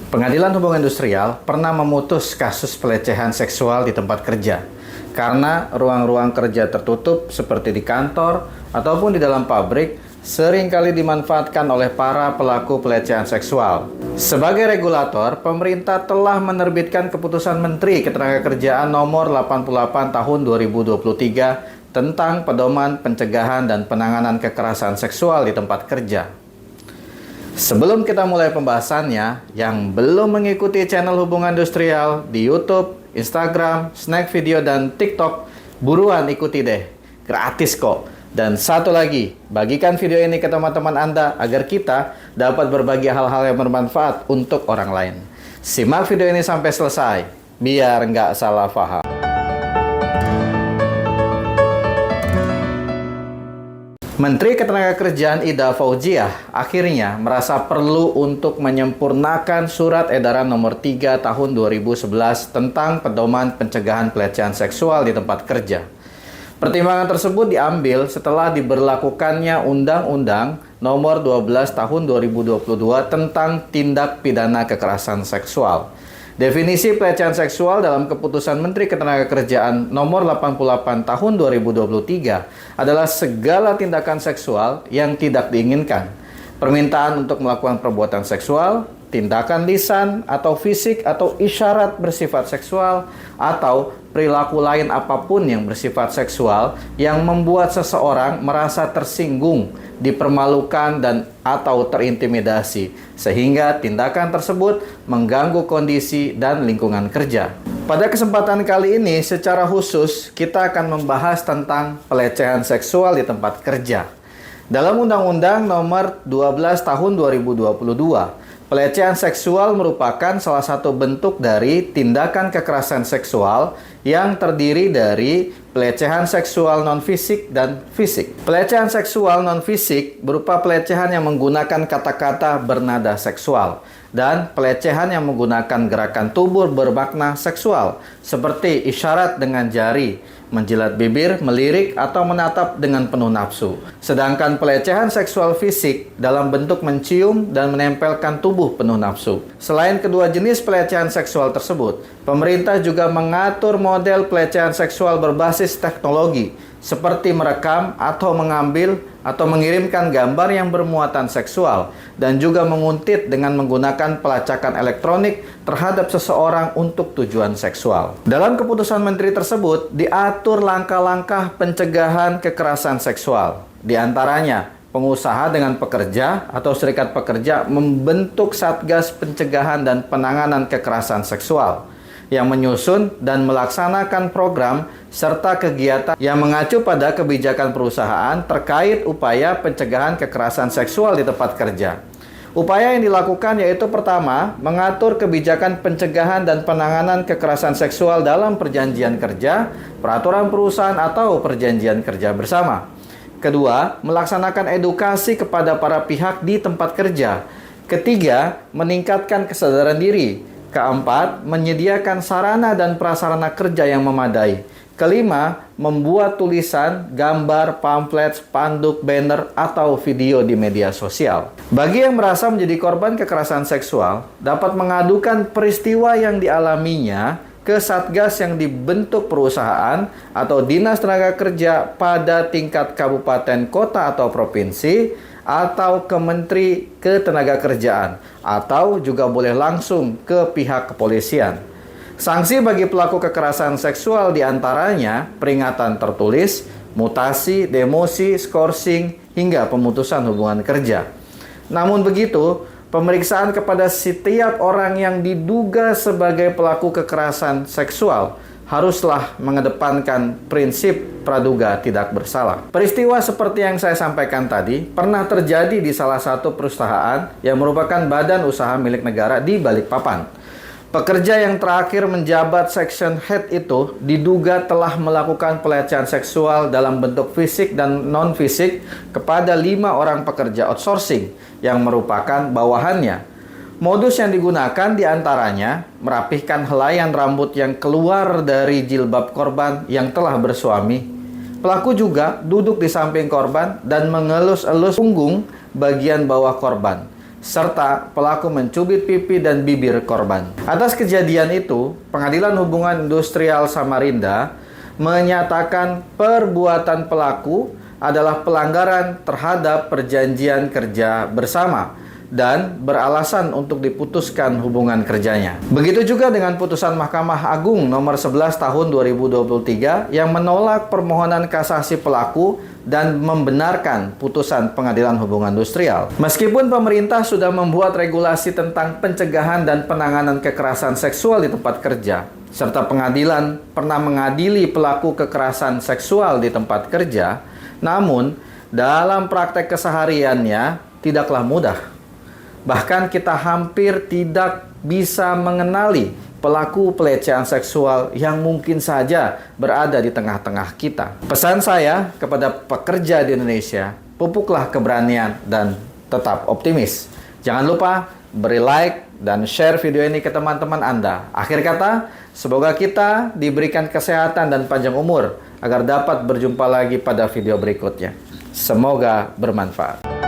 Pengadilan Hubungan Industrial pernah memutus kasus pelecehan seksual di tempat kerja karena ruang-ruang kerja tertutup seperti di kantor ataupun di dalam pabrik seringkali dimanfaatkan oleh para pelaku pelecehan seksual. Sebagai regulator, pemerintah telah menerbitkan keputusan Menteri Ketenagakerjaan nomor 88 tahun 2023 tentang pedoman pencegahan dan penanganan kekerasan seksual di tempat kerja. Sebelum kita mulai pembahasannya, yang belum mengikuti channel Hubungan Industrial di YouTube, Instagram, Snack Video, dan TikTok, buruan ikuti deh. Gratis kok. Dan satu lagi, bagikan video ini ke teman-teman Anda agar kita dapat berbagi hal-hal yang bermanfaat untuk orang lain. Simak video ini sampai selesai, biar nggak salah paham. Menteri Ketenagakerjaan Ida Fauziah akhirnya merasa perlu untuk menyempurnakan Surat Edaran Nomor 3 Tahun 2011 tentang Pedoman Pencegahan Pelecehan Seksual di Tempat Kerja. Pertimbangan tersebut diambil setelah diberlakukannya Undang-Undang Nomor 12 Tahun 2022 tentang Tindak Pidana Kekerasan Seksual. Definisi pelecehan seksual dalam Keputusan Menteri Ketenagakerjaan Nomor 88 Tahun 2023 adalah segala tindakan seksual yang tidak diinginkan. Permintaan untuk melakukan perbuatan seksual, tindakan lisan atau fisik atau isyarat bersifat seksual, atau perilaku lain apapun yang bersifat seksual yang membuat seseorang merasa tersinggung, dipermalukan, dan atau terintimidasi, sehingga tindakan tersebut mengganggu kondisi dan lingkungan kerja. Pada kesempatan kali ini, secara khusus kita akan membahas tentang pelecehan seksual di tempat kerja. Dalam Undang-Undang Nomor 12 Tahun 2022, pelecehan seksual merupakan salah satu bentuk dari tindakan kekerasan seksual yang terdiri dari pelecehan seksual non-fisik dan fisik. Pelecehan seksual non-fisik berupa pelecehan yang menggunakan kata-kata bernada seksual dan pelecehan yang menggunakan gerakan tubuh bermakna seksual seperti isyarat dengan jari, menjilat bibir, melirik, atau menatap dengan penuh nafsu. Sedangkan pelecehan seksual fisik dalam bentuk mencium dan menempelkan tubuh penuh nafsu. Selain kedua jenis pelecehan seksual tersebut, pemerintah juga mengatur model pelecehan seksual berbasis teknologi, seperti merekam atau mengambil atau mengirimkan gambar yang bermuatan seksual, dan juga menguntit dengan menggunakan pelacakan elektronik terhadap seseorang untuk tujuan seksual. Dalam keputusan menteri tersebut, diatur langkah-langkah pencegahan kekerasan seksual. Di antaranya, pengusaha dengan pekerja atau serikat pekerja membentuk Satgas Pencegahan dan Penanganan Kekerasan Seksual yang menyusun dan melaksanakan program serta kegiatan yang mengacu pada kebijakan perusahaan terkait upaya pencegahan kekerasan seksual di tempat kerja. Upaya yang dilakukan yaitu pertama, mengatur kebijakan pencegahan dan penanganan kekerasan seksual dalam perjanjian kerja, peraturan perusahaan atau perjanjian kerja bersama. Kedua, melaksanakan edukasi kepada para pihak di tempat kerja. Ketiga, meningkatkan kesadaran diri. Keempat, menyediakan sarana dan prasarana kerja yang memadai. Kelima, membuat tulisan, gambar, pamflet, spanduk, banner, atau video di media sosial. Bagi yang merasa menjadi korban kekerasan seksual, dapat mengadukan peristiwa yang dialaminya ke Satgas yang dibentuk perusahaan atau Dinas Tenaga Kerja pada tingkat kabupaten, kota, atau provinsi, atau ke Menteri Ketenagakerjaan, atau juga boleh langsung ke pihak kepolisian. Sanksi bagi pelaku kekerasan seksual diantaranya peringatan tertulis, mutasi, demosi, skorsing, hingga pemutusan hubungan kerja. Namun begitu, pemeriksaan kepada setiap orang yang diduga sebagai pelaku kekerasan seksual haruslah mengedepankan prinsip praduga tidak bersalah. Peristiwa seperti yang saya sampaikan tadi pernah terjadi di salah satu perusahaan yang merupakan badan usaha milik negara di Balikpapan. Pekerja yang terakhir menjabat section head itu diduga telah melakukan pelecehan seksual dalam bentuk fisik dan non-fisik kepada 5 orang pekerja outsourcing yang merupakan bawahannya. Modus yang digunakan diantaranya merapihkan helaian rambut yang keluar dari jilbab korban yang telah bersuami. Pelaku juga duduk di samping korban dan mengelus-elus punggung bagian bawah korban. serta pelaku mencubit pipi dan bibir korban. Atas kejadian itu, Pengadilan Hubungan Industrial Samarinda menyatakan perbuatan pelaku adalah pelanggaran terhadap perjanjian kerja bersama dan beralasan untuk diputuskan hubungan kerjanya. Begitu juga dengan putusan Mahkamah Agung nomor 11 tahun 2023 yang menolak permohonan kasasi pelaku dan membenarkan putusan Pengadilan Hubungan Industrial. Meskipun pemerintah sudah membuat regulasi tentang pencegahan dan penanganan kekerasan seksual di tempat kerja, serta pengadilan pernah mengadili pelaku kekerasan seksual di tempat kerja, namun dalam praktek kesehariannya tidaklah mudah. Bahkan kita hampir tidak bisa mengenali pelaku pelecehan seksual yang mungkin saja berada di tengah-tengah kita. Pesan saya kepada pekerja di Indonesia, pupuklah keberanian dan tetap optimis. Jangan lupa beri like dan share video ini ke teman-teman Anda. Akhir kata, semoga kita diberikan kesehatan dan panjang umur agar dapat berjumpa lagi pada video berikutnya. Semoga bermanfaat.